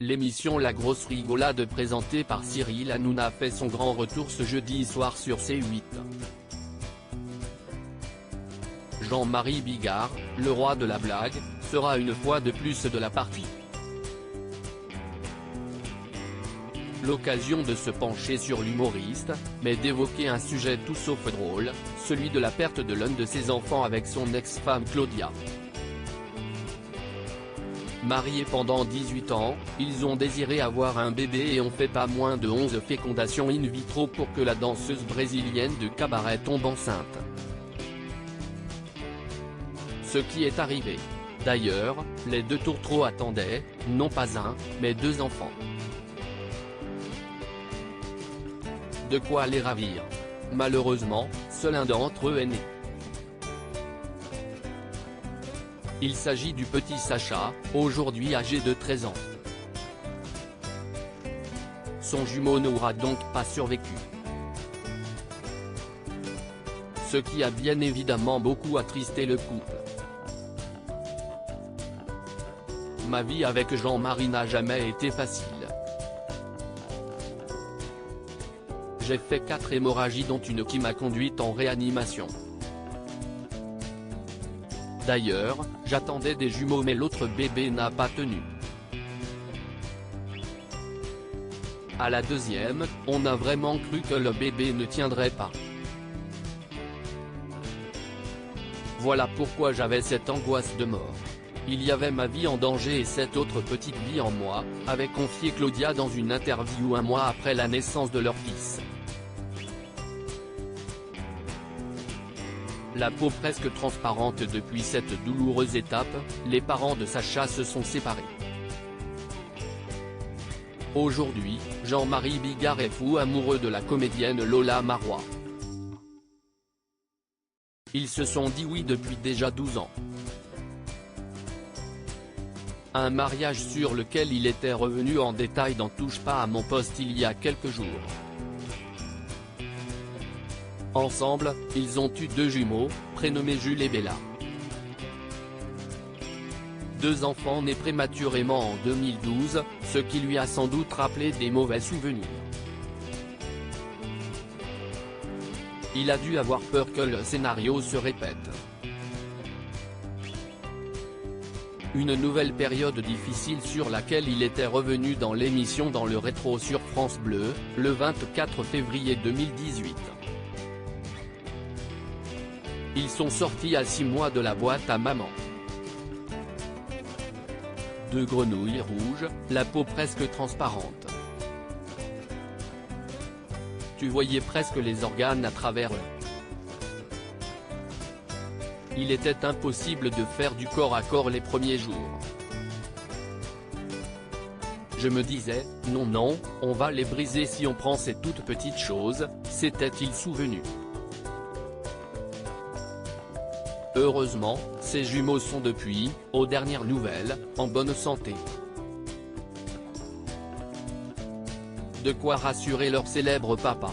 L'émission La Grosse Rigolade présentée par Cyril Hanouna fait son grand retour ce jeudi soir sur C8. Jean-Marie Bigard, le roi de la blague, sera une fois de plus de la partie. L'occasion de se pencher sur l'humoriste, mais d'évoquer un sujet tout sauf drôle, celui de la perte de l'un de ses enfants avec son ex-femme Claudia. Mariés pendant 18 ans, ils ont désiré avoir un bébé et ont fait pas moins de 11 fécondations in vitro pour que la danseuse brésilienne de cabaret tombe enceinte. Ce qui est arrivé. D'ailleurs, les deux tourtereaux attendaient, non pas un, mais deux enfants. De quoi les ravir. Malheureusement, seul un d'entre eux est né. Il s'agit du petit Sacha, aujourd'hui âgé de 13 ans. Son jumeau n'aura donc pas survécu. Ce qui a bien évidemment beaucoup attristé le couple. Ma vie avec Jean-Marie n'a jamais été facile. J'ai fait 4 hémorragies dont une qui m'a conduite en réanimation. D'ailleurs, j'attendais des jumeaux mais l'autre bébé n'a pas tenu. À la deuxième, on a vraiment cru que le bébé ne tiendrait pas. Voilà pourquoi j'avais cette angoisse de mort. Il y avait ma vie en danger et cette autre petite vie en moi, avait confié Claudia dans une interview un mois après la naissance de leur fils. La peau presque transparente depuis cette douloureuse étape, les parents de Sacha se sont séparés. Aujourd'hui, Jean-Marie Bigard est fou amoureux de la comédienne Lola Marois. Ils se sont dit oui depuis déjà 12 ans. Un mariage sur lequel il était revenu en détail dans Touche pas à mon poste il y a quelques jours. Ensemble, ils ont eu 2 jumeaux, prénommés Jules et Bella. 2 enfants nés prématurément en 2012, ce qui lui a sans doute rappelé des mauvais souvenirs. Il a dû avoir peur que le scénario se répète. Une nouvelle période difficile sur laquelle il était revenu dans l'émission Dans le rétro sur France Bleu, le 24 février 2018. Ils sont sortis à 6 mois de la boîte à maman. 2 grenouilles rouges, la peau presque transparente. Tu voyais presque les organes à travers eux. Il était impossible de faire du corps à corps les premiers jours. Je me disais, non, on va les briser si on prend ces toutes petites choses, s'était-il souvenu. Heureusement, ces jumeaux sont depuis, aux dernières nouvelles, en bonne santé. De quoi rassurer leur célèbre papa.